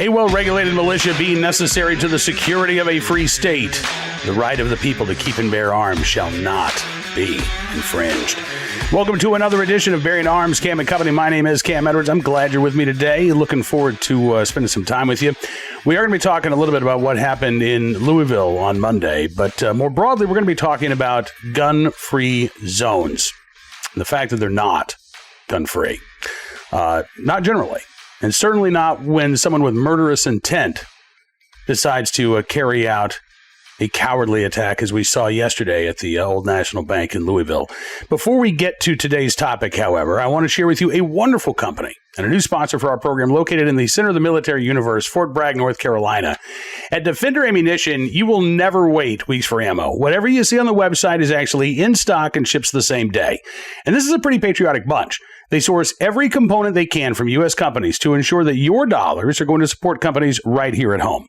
A well-regulated militia being necessary to the security of a free state. The right of the people to keep and bear arms shall not be infringed. Welcome to another edition of Bearing Arms, Cam and Company. My name is Cam Edwards. I'm glad you're with me today. Looking forward to spending some time with you. We are going to be talking a little bit about what happened in Louisville on Monday, but more broadly, we're going to be talking about gun-free zones. The fact that they're not gun-free. Not generally. And certainly not when someone with murderous intent decides to carry out a cowardly attack, as we saw yesterday at the Old National Bank in Louisville. Before we get to today's topic, however, I want to share with you a wonderful company and a new sponsor for our program located in the center of the military universe, Fort Bragg, North Carolina. At Defender Ammunition, you will never wait weeks for ammo. Whatever you see on the website is actually in stock and ships the same day. And this is a pretty patriotic bunch. They source every component they can from U.S. companies to ensure that your dollars are going to support companies right here at home.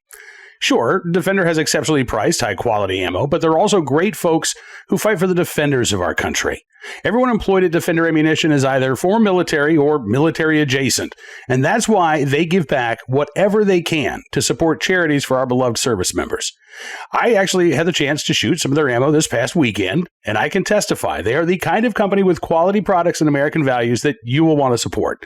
Sure, Defender has exceptionally priced, high-quality ammo, but they're also great folks who fight for the defenders of our country. Everyone employed at Defender Ammunition is either former military or military adjacent, and that's why they give back whatever they can to support charities for our beloved service members. I actually had the chance to shoot some of their ammo this past weekend, and I can testify they are the kind of company with quality products and American values that you will want to support.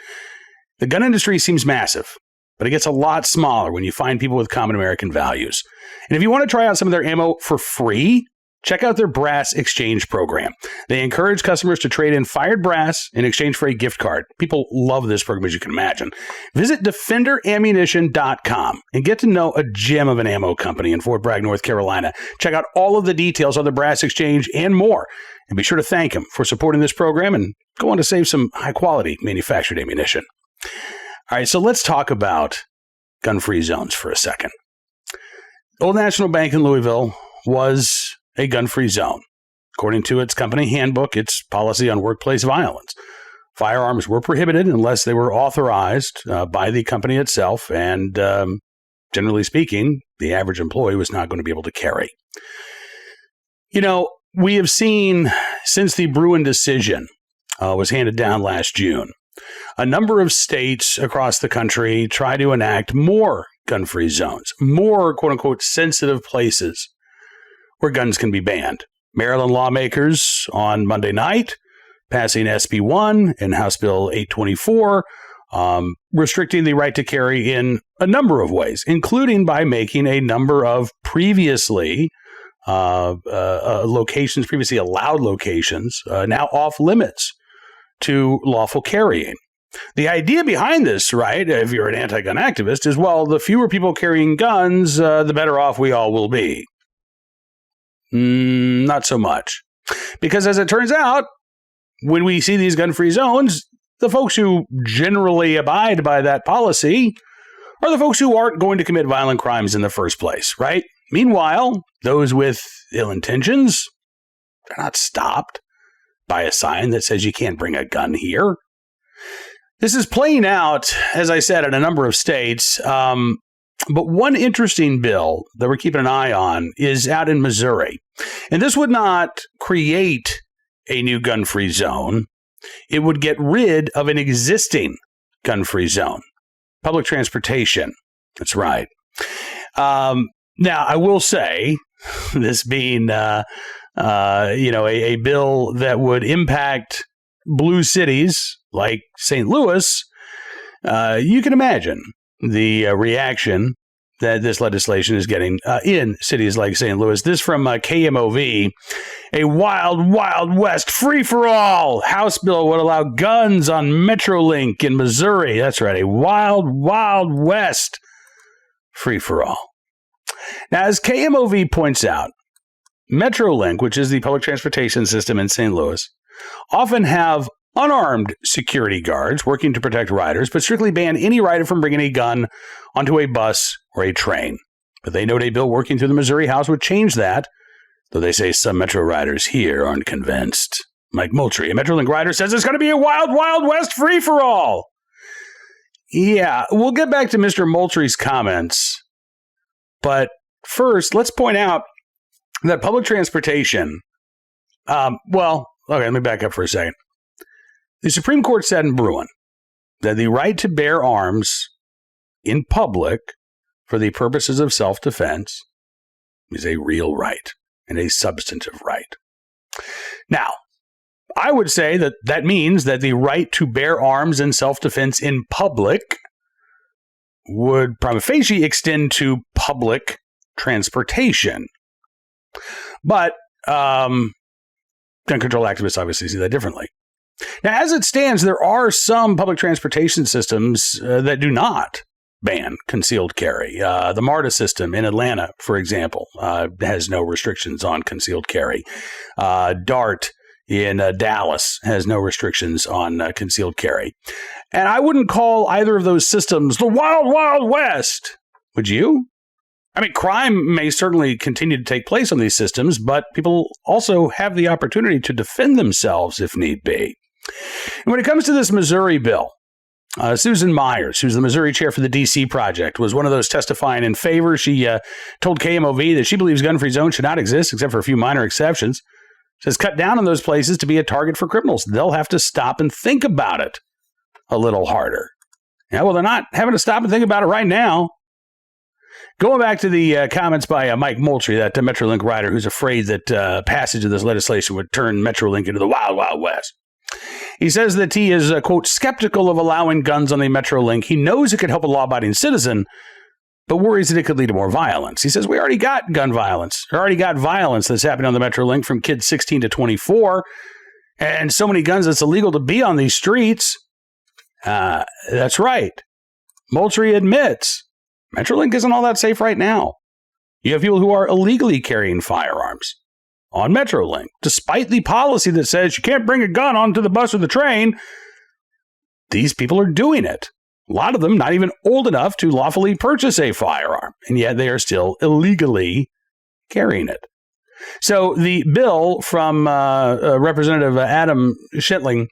The gun industry seems massive, but it gets a lot smaller when you find people with common American values. And if you want to try out some of their ammo for free, check out their brass exchange program. They encourage customers to trade in fired brass in exchange for a gift card. People love this program, as you can imagine. Visit DefenderAmmunition.com and get to know a gem of an ammo company in Fort Bragg, North Carolina. Check out all of the details on the brass exchange and more. And be sure to thank them for supporting this program and go on to save some high-quality manufactured ammunition. All right, so let's talk about gun-free zones for a second. Old National Bank in Louisville was a gun-free zone. According to its company handbook, its policy on workplace violence. Firearms were prohibited unless they were authorized by the company itself, and generally speaking, the average employee was not going to be able to carry. You know, we have seen since the Bruin decision was handed down last June, a number of states across the country try to enact more gun-free zones, more quote-unquote sensitive places where guns can be banned. Maryland lawmakers on Monday night passing SB 1 and House Bill 824, restricting the right to carry in a number of ways, including by making a number of previously locations, previously allowed locations, now off limits to lawful carrying. The idea behind this, right, if you're an anti-gun activist, is, well, the fewer people carrying guns, the better off we all will be. Not so much. Because as it turns out, when we see these gun-free zones, the folks who generally abide by that policy are the folks who aren't going to commit violent crimes in the first place, right? Meanwhile, those with ill intentions, they're not stopped by a sign that says you can't bring a gun here. This is playing out, as I said, in a number of states. But one interesting bill that we're keeping an eye on is out in Missouri. And this would not create a new gun-free zone. It would get rid of an existing gun-free zone. Public transportation. That's right. Now, I will say, this being a bill that would impact blue cities like St. Louis, you can imagine the reaction that this legislation is getting in cities like St. Louis. This from KMOV. A wild, wild west free-for-all. House bill would allow guns on Metrolink in Missouri. That's right, a wild, wild west free-for-all. Now, as KMOV points out, Metrolink, which is the public transportation system in St. Louis, often have unarmed security guards working to protect riders, but strictly ban any rider from bringing a gun onto a bus or a train. But they note a bill working through the Missouri House would change that, though they say some Metro riders here aren't convinced. Mike Moultrie, a Metrolink rider, says it's going to be a wild, wild west free-for-all. Yeah, we'll get back to Mr. Moultrie's comments, but first, let's point out that public transportation, let me back up for a second. The Supreme Court said in Bruin that the right to bear arms in public for the purposes of self-defense is a real right and a substantive right. Now, I would say that that means that the right to bear arms in self-defense in public would prima facie extend to public transportation. But gun control activists obviously see that differently. Now, as it stands, there are some public transportation systems that do not ban concealed carry. The MARTA system in Atlanta, for example, has no restrictions on concealed carry. DART in Dallas has no restrictions on concealed carry. And I wouldn't call either of those systems the Wild, Wild West. Would you? I mean, crime may certainly continue to take place on these systems, but people also have the opportunity to defend themselves if need be. And when it comes to this Missouri bill, Susan Myers, who's the Missouri chair for the D.C. Project, was one of those testifying in favor. She told KMOV that she believes gun-free zones should not exist except for a few minor exceptions. Says cut down on those places to be a target for criminals. They'll have to stop and think about it a little harder. Yeah, well, they're not having to stop and think about it right now. Going back to the comments by Mike Moultrie, that Metrolink rider who's afraid that passage of this legislation would turn Metrolink into the Wild, Wild West. He says that he is, quote, skeptical of allowing guns on the Metrolink. He knows it could help a law-abiding citizen, but worries that it could lead to more violence. He says, we already got gun violence. We already got violence that's happening on the Metrolink from kids 16 to 24, and so many guns it's illegal to be on these streets. That's right. Moultrie admits Metrolink isn't all that safe right now. You have people who are illegally carrying firearms on Metrolink, despite the policy that says you can't bring a gun onto the bus or the train. These people are doing it. A lot of them not even old enough to lawfully purchase a firearm, and yet they are still illegally carrying it. So the bill from Representative Adam Schittling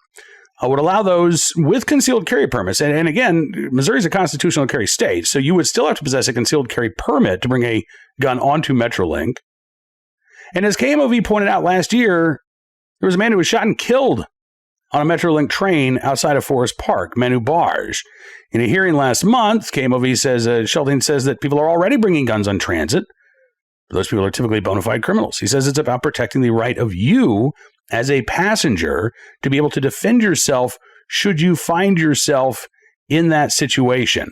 would allow those with concealed carry permits. And again, Missouri is a constitutional carry state, so you would still have to possess a concealed carry permit to bring a gun onto Metrolink. And as KMOV pointed out last year, there was a man who was shot and killed on a Metrolink train outside of Forest Park, Manu Barge. In a hearing last month, KMOV says, Schittling says that people are already bringing guns on transit. Those people are typically bona fide criminals. He says it's about protecting the right of you as a passenger to be able to defend yourself should you find yourself in that situation.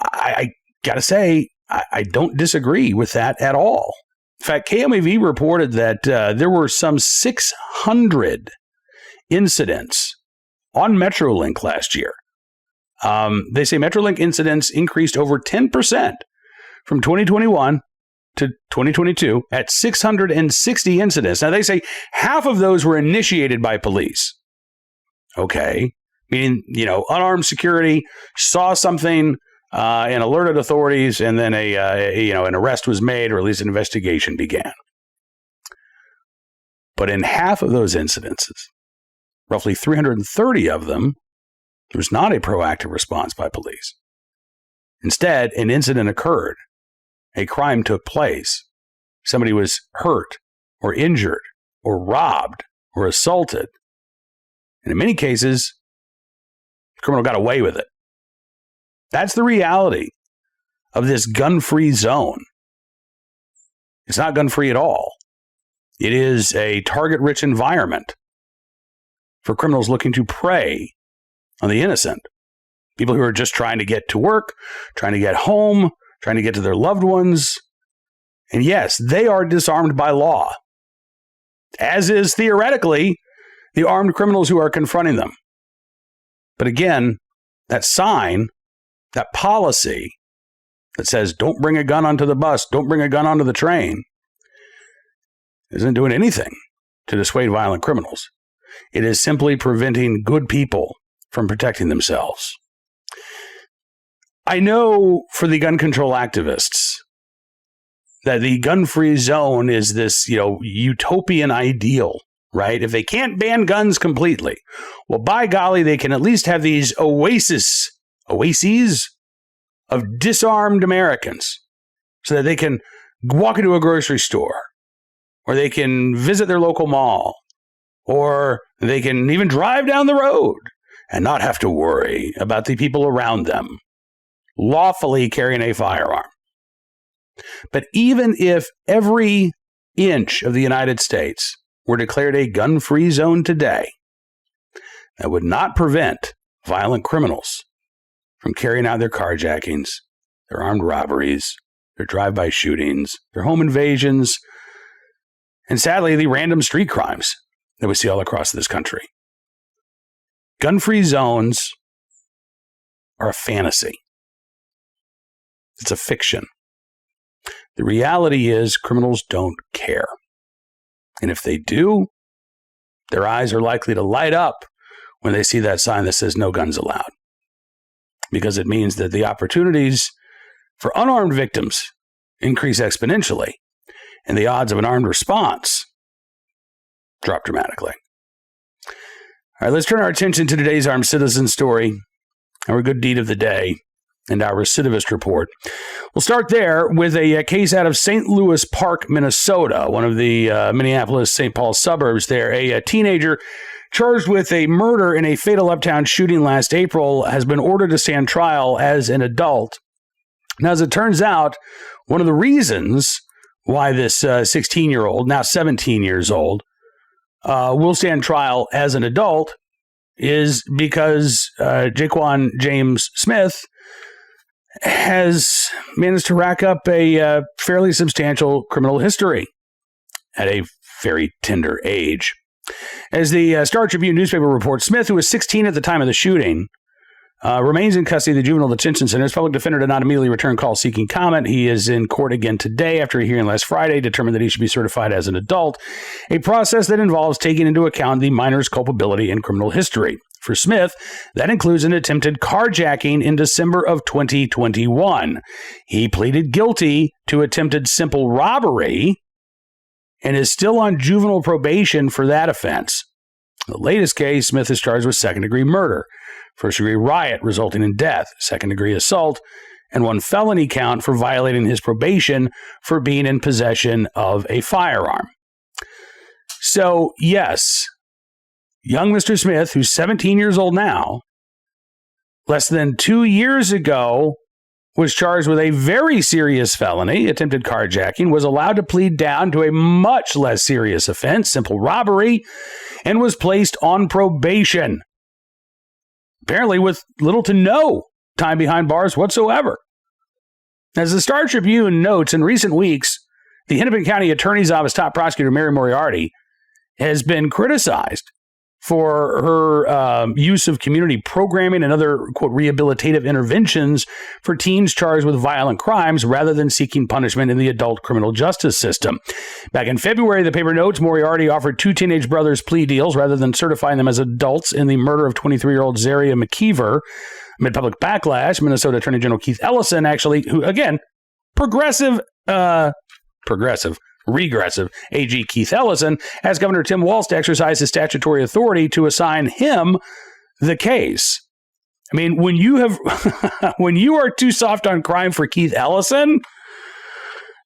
I got to say, I don't disagree with that at all. In fact, KMAV reported that there were some 600 incidents on Metrolink last year. They say Metrolink incidents increased over 10% from 2021 to 2022 at 660 incidents. Now, they say half of those were initiated by police. Okay. Meaning, unarmed security saw something and alerted authorities, and then an arrest was made, or at least an investigation began. But in half of those incidences, roughly 330 of them, there was not a proactive response by police. Instead, an incident occurred. A crime took place. Somebody was hurt or injured or robbed or assaulted. And in many cases, the criminal got away with it. That's the reality of this gun-free zone. It's not gun-free at all. It is a target-rich environment for criminals looking to prey on the innocent. People who are just trying to get to work, trying to get home, trying to get to their loved ones. And yes, they are disarmed by law, as is theoretically the armed criminals who are confronting them. But again, that sign, that policy that says don't bring a gun onto the bus, don't bring a gun onto the train, isn't doing anything to dissuade violent criminals. It is simply preventing good people from protecting themselves. I know for the gun control activists that the gun-free zone is this, utopian ideal, right? If they can't ban guns completely, well, by golly, they can at least have these oases of disarmed Americans so that they can walk into a grocery store, or they can visit their local mall, or they can even drive down the road and not have to worry about the people around them. lawfully carrying a firearm. But even if every inch of the United States were declared a gun-free zone today, that would not prevent violent criminals from carrying out their carjackings, their armed robberies, their drive-by shootings, their home invasions, and sadly, the random street crimes that we see all across this country. Gun-free zones are a fantasy. It's a fiction. The reality is criminals don't care. And if they do, their eyes are likely to light up when they see that sign that says no guns allowed. Because it means that the opportunities for unarmed victims increase exponentially, and the odds of an armed response drop dramatically. All right, let's turn our attention to today's armed citizen story, our good deed of the day, and our recidivist report. We'll start there with a case out of St. Louis Park, Minnesota, one of the Minneapolis-St. Paul suburbs there. A teenager charged with a murder in a fatal uptown shooting last April has been ordered to stand trial as an adult. Now, as it turns out, one of the reasons why this 16-year-old, now 17 years old, will stand trial as an adult is because Jaquan James Smith has managed to rack up a fairly substantial criminal history at a very tender age. As the Star Tribune newspaper reports, Smith, who was 16 at the time of the shooting, remains in custody of the Juvenile Detention Center. His public defender did not immediately return calls seeking comment. He is in court again today after a hearing last Friday determined that he should be certified as an adult, a process that involves taking into account the minor's culpability and criminal history. For Smith, that includes an attempted carjacking in December of 2021. He pleaded guilty to attempted simple robbery and is still on juvenile probation for that offense. The latest case, Smith is charged with second-degree murder, first-degree riot resulting in death, second-degree assault, and one felony count for violating his probation for being in possession of a firearm. So, yes, young Mr. Smith, who's 17 years old now, less than 2 years ago, was charged with a very serious felony, attempted carjacking, was allowed to plead down to a much less serious offense, simple robbery, and was placed on probation. Apparently with little to no time behind bars whatsoever. As the Star Tribune notes, in recent weeks, the Hennepin County Attorney's Office top prosecutor Mary Moriarty has been criticized for her use of community programming and other, quote, rehabilitative interventions for teens charged with violent crimes rather than seeking punishment in the adult criminal justice system. Back in February, the paper notes, Moriarty offered two teenage brothers plea deals rather than certifying them as adults in the murder of 23-year-old Zaria McKeever. Amid public backlash, Minnesota Attorney General Keith Ellison, actually, who, again, regressive AG Keith Ellison asked Governor Tim Walz to exercise his statutory authority to assign him the case. I mean, when you are too soft on crime for Keith Ellison,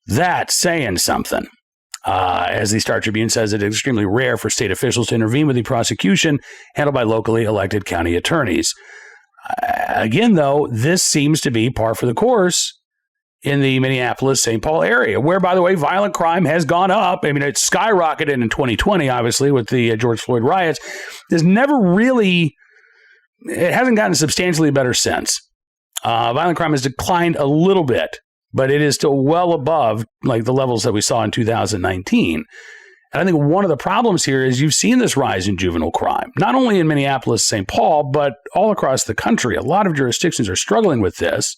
that's saying something. As the Star Tribune says, it is extremely rare for state officials to intervene with the prosecution handled by locally elected county attorneys. Again, though, this seems to be par for the course in the Minneapolis-St. Paul area, where, by the way, violent crime has gone up. I mean, it skyrocketed in 2020, obviously, with the George Floyd riots. It hasn't gotten substantially better since. Violent crime has declined a little bit, but it is still well above like the levels that we saw in 2019. And I think one of the problems here is you've seen this rise in juvenile crime, not only in Minneapolis, St. Paul, but all across the country. A lot of jurisdictions are struggling with this.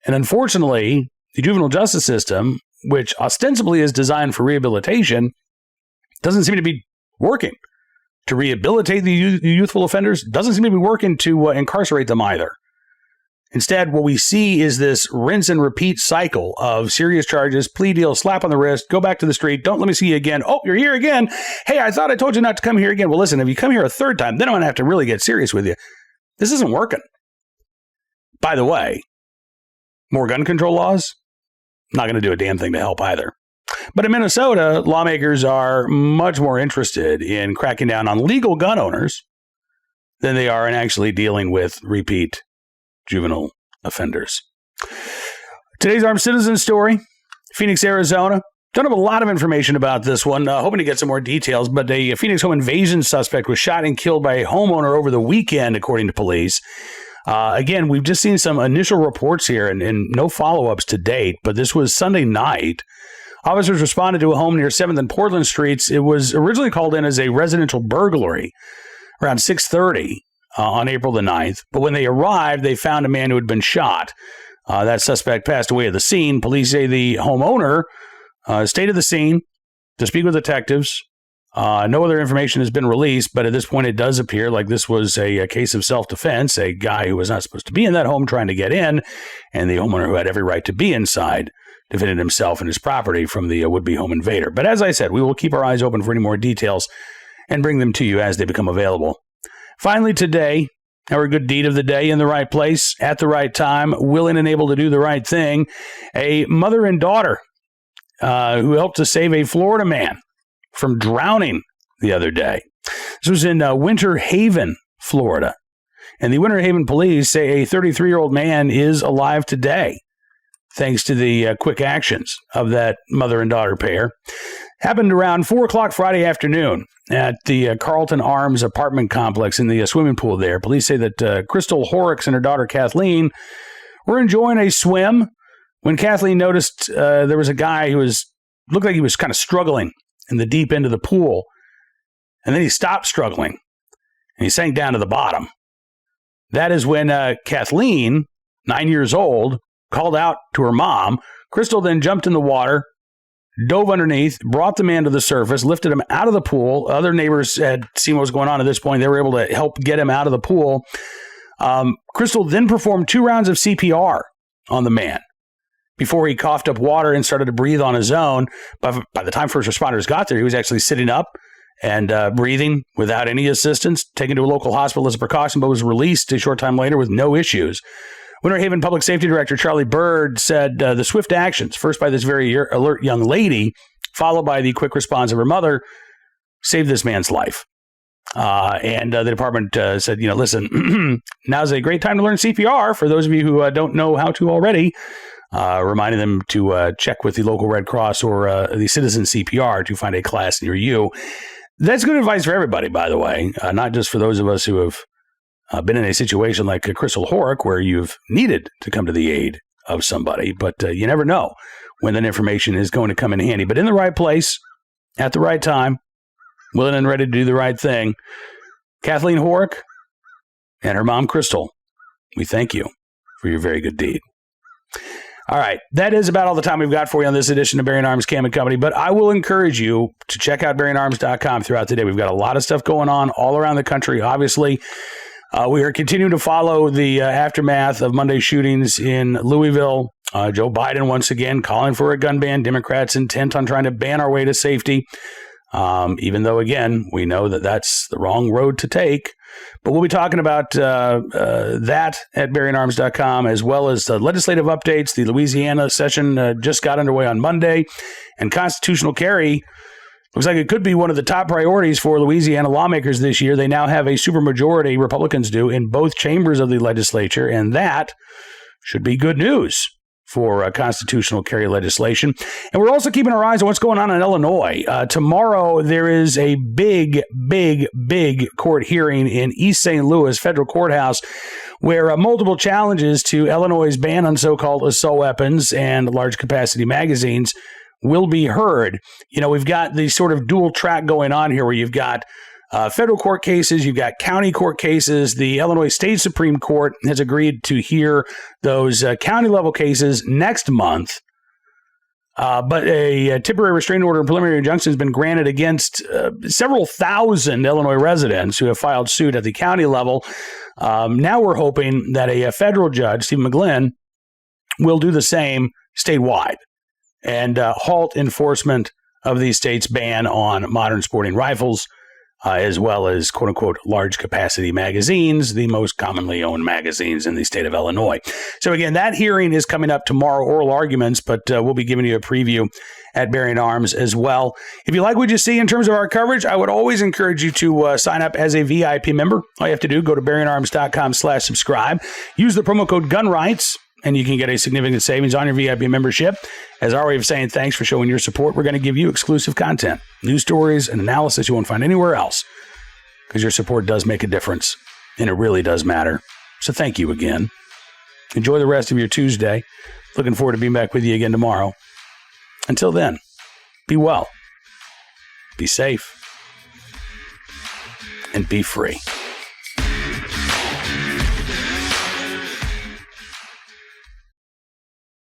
And unfortunately, the juvenile justice system, which ostensibly is designed for rehabilitation, doesn't seem to be working to rehabilitate the youthful offenders, doesn't seem to be working to incarcerate them either. Instead, what we see is this rinse and repeat cycle of serious charges, plea deal, slap on the wrist, go back to the street, don't let me see you again. Oh, you're here again. Hey, I thought I told you not to come here again. Well, listen, if you come here a third time, then I'm going to have to really get serious with you. This isn't working. By the way, more gun control laws, not going to do a damn thing to help either. But in Minnesota, lawmakers are much more interested in cracking down on legal gun owners than they are in actually dealing with repeat juvenile offenders. Today's Armed Citizen story, Phoenix, Arizona. Don't have a lot of information about this one. Hoping to get some more details, but a Phoenix home invasion suspect was shot and killed by a homeowner over the weekend, according to police. Again, we've just seen some initial reports here and no follow-ups to date, but this was Sunday night. Officers responded to a home near 7th and Portland Streets. It was originally called in as a residential burglary around 6:30 on April the 9th, but when they arrived, they found a man who had been shot. That suspect passed away at the scene. Police say the homeowner stayed at the scene to speak with detectives. No other information has been released, but at this point it does appear like this was a case of self-defense, a guy who was not supposed to be in that home trying to get in, and the homeowner who had every right to be inside defended himself and his property from the would-be home invader. But as I said, we will keep our eyes open for any more details and bring them to you as they become available. Finally today, our good deed of the day, in the right place, at the right time, willing and able to do the right thing. A mother and daughter who helped to save a Florida man from drowning the other day. This was in Winter Haven, Florida. And the Winter Haven police say a 33-year-old man is alive today, thanks to the quick actions of that mother and daughter pair. Happened around 4 o'clock Friday afternoon at the Carlton Arms apartment complex in the swimming pool there. Police say that Crystal Horrocks and her daughter Kathleen were enjoying a swim when Kathleen noticed there was a guy who looked like he was kind of struggling in the deep end of the pool. And then he stopped struggling and he sank down to the bottom. That is when Kathleen, 9 years old, called out to her mom. Crystal then jumped in the water, dove underneath, brought the man to the surface, lifted him out of the pool. Other neighbors had seen what was going on at this point. They were able to help get him out of the pool. Crystal then performed 2 rounds of CPR on the man before he coughed up water and started to breathe on his own. But by the time first responders got there, he was actually sitting up and breathing without any assistance, taken to a local hospital as a precaution, but was released a short time later with no issues. Winter Haven Public Safety Director Charlie Bird said the swift actions, first by this very alert young lady, followed by the quick response of her mother, saved this man's life. And the department said, listen, now's a great time to learn CPR for those of you who don't know how to already, reminding them to check with the local Red Cross or the Citizen CPR to find a class near you. That's good advice for everybody, by the way, not just for those of us who have been in a situation like Crystal Horrock where you've needed to come to the aid of somebody, but you never know when that information is going to come in handy. But in the right place, at the right time, willing and ready to do the right thing, Kathleen Horrock and her mom, Crystal, we thank you for your very good deed. All right, that is about all the time we've got for you on this edition of Bearing Arms Cam & Company, but I will encourage you to check out bearingarms.com throughout the day. We've got a lot of stuff going on all around the country, obviously. We are continuing to follow the aftermath of Monday's shootings in Louisville. Joe Biden, once again, calling for a gun ban. Democrats intent on trying to ban our way to safety, even though, again, we know that that's the wrong road to take. But we'll be talking about that at bearingarms.com, as well as the legislative updates. The Louisiana session just got underway on Monday, and constitutional carry looks like it could be one of the top priorities for Louisiana lawmakers this year. They now have a supermajority, Republicans do, in both chambers of the legislature, and that should be good news for constitutional carry legislation. And we're also keeping our eyes on what's going on in Illinois. Tomorrow, there is a big court hearing in East St. Louis Federal Courthouse where multiple challenges to Illinois' ban on so-called assault weapons and large capacity magazines will be heard. We've got the sort of dual track going on here where you've got federal court cases, you've got county court cases. The Illinois State Supreme Court has agreed to hear those county level cases next month. But a temporary restraining order and preliminary injunction has been granted against several thousand Illinois residents who have filed suit at the county level. Now we're hoping that a federal judge, Stephen McGlynn, will do the same statewide and halt enforcement of the state's ban on modern sporting rifles. as well as quote-unquote large capacity magazines, the most commonly owned magazines in the state of Illinois. So again, that hearing is coming up tomorrow, oral arguments, but we'll be giving you a preview at Bearing Arms as well. If you like what you see in terms of our coverage, I would always encourage you to sign up as a VIP member. All you have to do, go to bearingarms.com/subscribe. Use the promo code GUNRIGHTS, and you can get a significant savings on your VIP membership. As our way of saying thanks for showing your support, we're going to give you exclusive content, news stories, and analysis you won't find anywhere else, because your support does make a difference, and it really does matter. So thank you again. Enjoy the rest of your Tuesday. Looking forward to being back with you again tomorrow. Until then, be well, be safe, and be free.